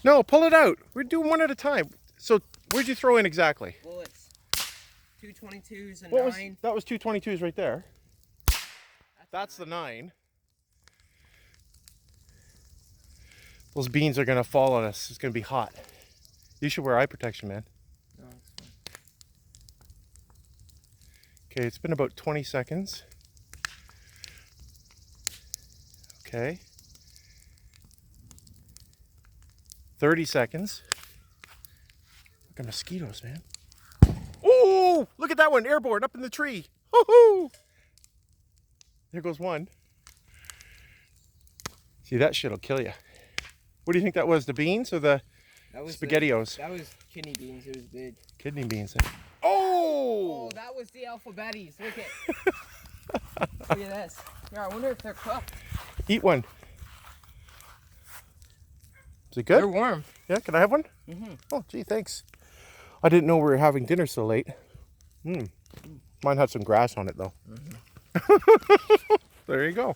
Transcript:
No, pull it out. We're doing one at a time. So where'd you throw in exactly? Bullets. 222s and What 9. that was 222s right there. That's the 9. Those beans are gonna fall on us. It's gonna be hot. You should wear eye protection, man. No, it's fine. Okay, it's been about 20 seconds. Okay. 30 seconds. Look at mosquitoes, man. Oh, look at that one, airborne up in the tree. Woohoo! There goes one. See, that shit'll kill you. What do you think that was? The beans or the SpaghettiOs? That was kidney beans. It was big. Kidney beans. Oh! Oh, that was the alphabetties. Look at look at this. Yeah, I wonder if they're cooked. Eat one. Is it good? They're warm. Yeah, can I have one? Mm-hmm. Oh, gee, thanks. I didn't know we were having dinner so late. Mine had some grass on it, though. Mm-hmm. There you go.